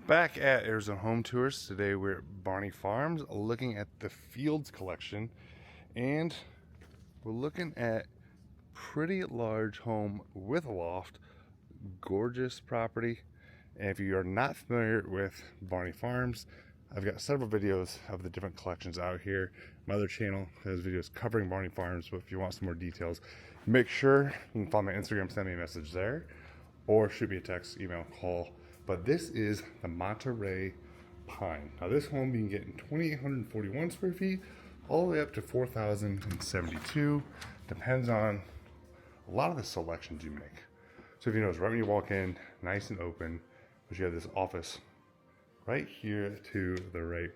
Back at Arizona Home Tours. Today we're at Barney Farms looking at the Fields collection, and we're looking at pretty large home with a loft, gorgeous property. And if you are not familiar with Barney Farms, I've got several videos of the different collections out here. My other channel has videos covering Barney Farms, but if you want some more details, make sure you can follow my Instagram, send me a message there, or shoot me a text, email, call. But this is the Monterey Pine. Now this home you can get in 2,841 square feet all the way up to 4,072. Depends on a lot of the selections you make. So if you notice, right when you walk in, nice and open, but you have this office right here to the right.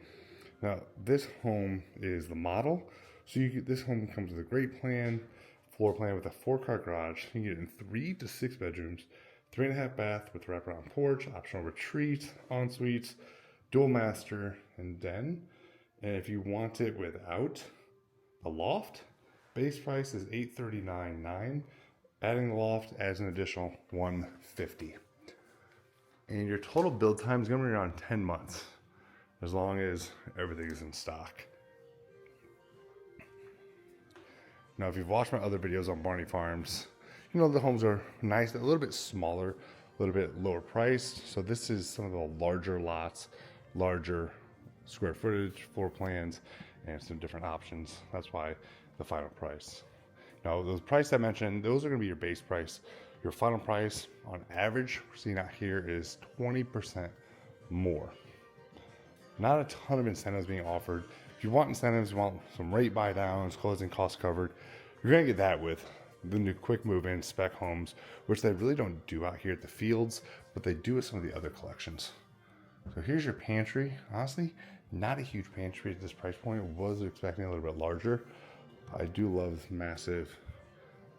Now this home is the model. So this home comes with a great floor plan with a 4-car garage. You can get it in 3 to 6 bedrooms, 3.5 bath with wraparound porch, optional retreat, en-suites, dual master, and den. And if you want it without a loft, base price is $839,900. Adding the loft adds an additional $150,000. And your total build time is going to be around 10 months, as long as everything is in stock. Now, if you've watched my other videos on Barney Farms, you know the homes are nice, a little bit smaller, a little bit lower priced. So this is some of the larger lots, larger square footage, floor plans, and some different options. That's why the final price. Now, those price I mentioned, those are going to be your base price. Your final price, on average, we're seeing out here is 20% more. Not a ton of incentives being offered. If you want incentives, you want some rate buy downs, closing costs covered, you're going to get that with the new quick move-in spec homes, which they really don't do out here at the Fields, but they do with some of the other collections. So here's your pantry. Honestly, not a huge pantry at this price point. Was expecting a little bit larger. I do love this massive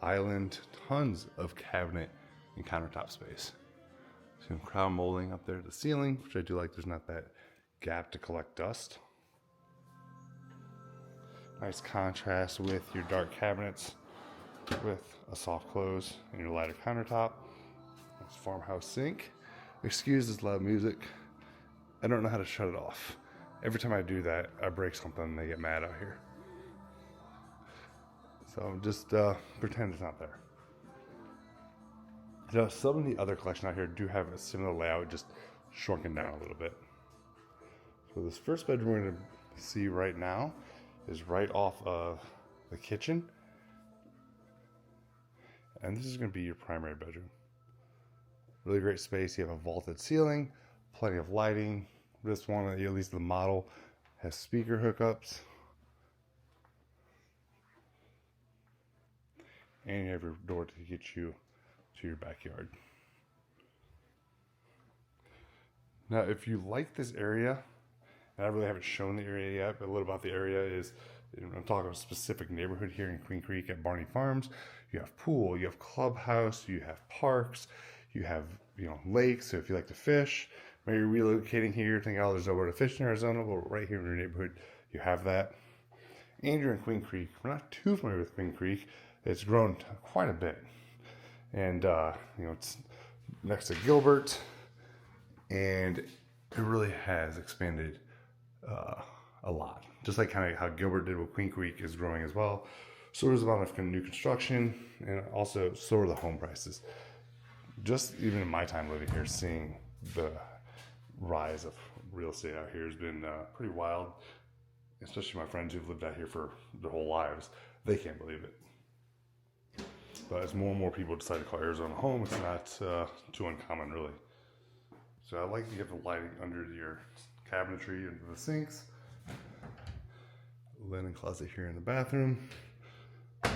island, tons of cabinet and countertop space. Some crown molding up there at the ceiling, which I do like. There's not that gap to collect dust. Nice contrast with your dark cabinets with a soft close and your lighter countertop. Nice farmhouse sink. Excuse this loud music. I don't know how to shut it off. Every time I do that, I break something and they get mad out here. So just pretend it's not there. Now, some of the other collection out here do have a similar layout, just shrunken down a little bit. So this first bedroom we're going to see right now is right off of the kitchen. And this is going to be your primary bedroom. Really great space. You have a vaulted ceiling, plenty of lighting. This one, at least the model, has speaker hookups. And you have your door to get you to your backyard. Now, if you like this area, and I really haven't shown the area yet, but a little about the area is, I'm talking about a specific neighborhood here in Queen Creek at Barney Farms. You have pool, you have clubhouse, you have parks, you have lakes. So if you like to fish, maybe you're relocating here, thinking, oh, there's nowhere to fish in Arizona, but right here in your neighborhood, you have that. And you're in Queen Creek. We're not too familiar with Queen Creek. It's grown quite a bit, and it's next to Gilbert, and it really has expanded a lot. Just like kind of how Gilbert did with Queen Creek is growing as well. So there's a lot of new construction, and also so are the home prices. Just even in my time living here, seeing the rise of real estate out here has been pretty wild. Especially my friends who've lived out here for their whole lives, they can't believe it. But as more and more people decide to call Arizona home, it's not too uncommon, really. So I like to get the lighting under your cabinetry and the sinks. Linen closet here in the bathroom. The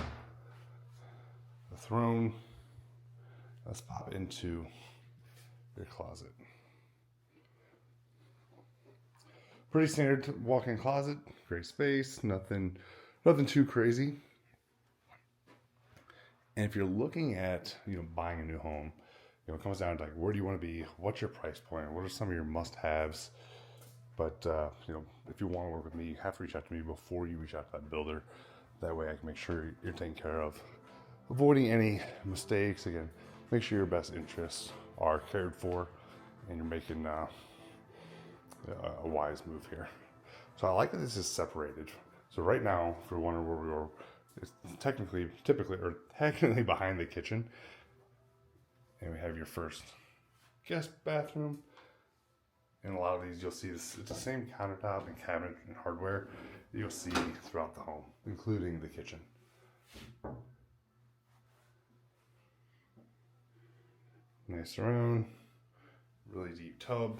throne. Let's pop into your closet. Pretty standard walk-in closet. Great space. Nothing too crazy. And if you're looking at buying a new home, it comes down to like, where do you want to be? What's your price point? What are some of your must-haves? But if you want to work with me, you have to reach out to me before you reach out to that builder. That way I can make sure you're taken care of, avoiding any mistakes. Again, make sure your best interests are cared for, and you're making a wise move here. So I like that this is separated. So right now, if you're wondering where we are, it's technically behind the kitchen. And we have your first guest bathroom. And a lot of these you'll see this, it's the same countertop and cabinet and hardware that you'll see throughout the home, including the kitchen. Nice surround, really deep tub.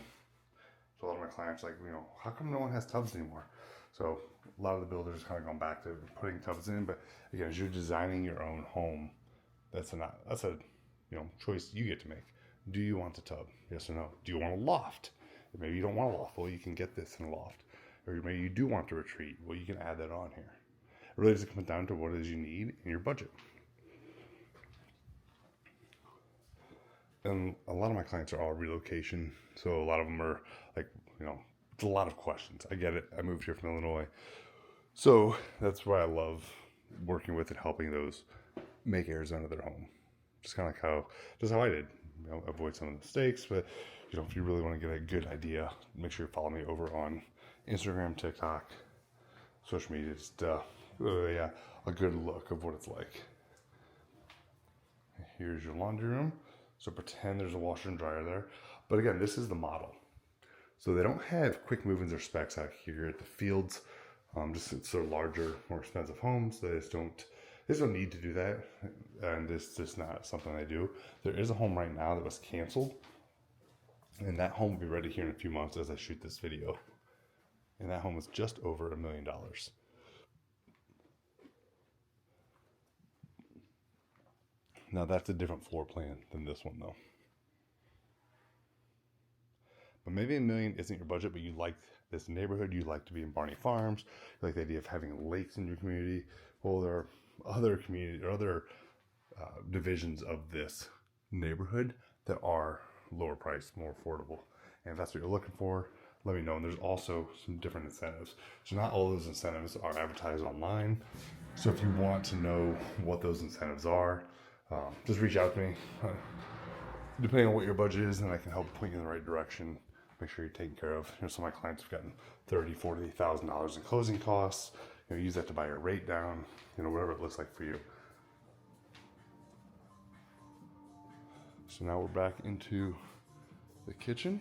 So a lot of my clients like, how come no one has tubs anymore? So a lot of the builders kind of gone back to putting tubs in, but again, as you're designing your own home, that's a choice you get to make. Do you want the tub? Yes or no? Do you want a loft? Maybe you don't want a loft. Well, you can get this in a loft. Or maybe you do want to retreat. Well, you can add that on here. It really just comes down to what it is you need in your budget. And a lot of my clients are all relocation. So a lot of them are like, it's a lot of questions. I get it. I moved here from Illinois. So that's why I love working with and helping those make Arizona their home. Just kind of like how I did. Avoid some of the mistakes, but if you really want to get a good idea, make sure you follow me over on Instagram, TikTok, social media. Just a good look of what it's like. Here's your laundry room. So pretend there's a washer and dryer there. But again, this is the model. So they don't have quick move-ins or specs out here at the Fields. It's a larger, more expensive homes. They just don't need to do that. And this is just not something they do. There is a home right now that was canceled. And that home will be ready here in a few months as I shoot this video. And that home was just over $1 million. Now that's a different floor plan than this one though. But maybe $1 million isn't your budget, but you like this neighborhood, you like to be in Barney Farms, you like the idea of having lakes in your community. Well, there are other divisions of this neighborhood that are lower priced, more affordable. And if that's what you're looking for, let me know. And there's also some different incentives. So not all those incentives are advertised online. So if you want to know what those incentives are, just reach out to me. Depending on what your budget is, and I can help point you in the right direction. Make sure you're taken care of. Some of my clients have gotten $30,000, $40,000 in closing costs. Use that to buy your rate down. Whatever it looks like for you. So now we're back into the kitchen.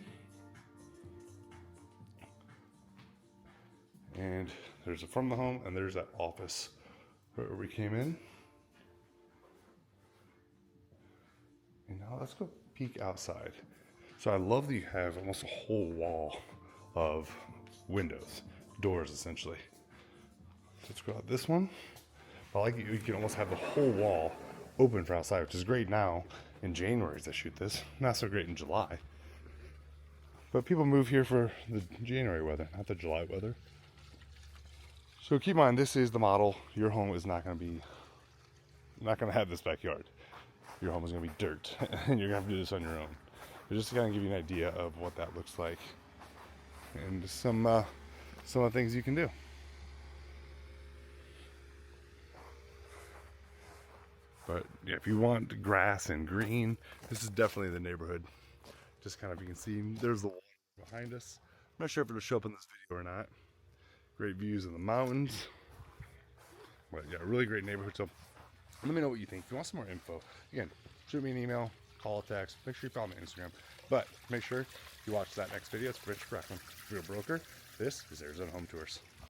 And there's the front of the home, and there's that office where we came in. And now let's go peek outside. So I love that you have almost a whole wall of windows, doors essentially. Let's go out this one. But I like you can almost have the whole wall open for outside, which is great now in January as I shoot this. Not so great in July. But people move here for the January weather, not the July weather. So keep in mind, this is the model. Your home is not going to have this backyard. Your home is going to be dirt, and you're going to have to do this on your own. But just to kind of give you an idea of what that looks like, and some of the things you can do. But yeah, if you want grass and green, this is definitely the neighborhood. Just kind of, you can see there's the water behind us. I'm not sure if it'll show up in this video or not. Great views of the mountains. But yeah, really great neighborhood. So let me know what you think. If you want some more info, again, shoot me an email, call, text. Make sure you follow me on Instagram. But make sure you watch that next video. It's Rich Brecklin, Real Broker. This is Arizona Home Tours.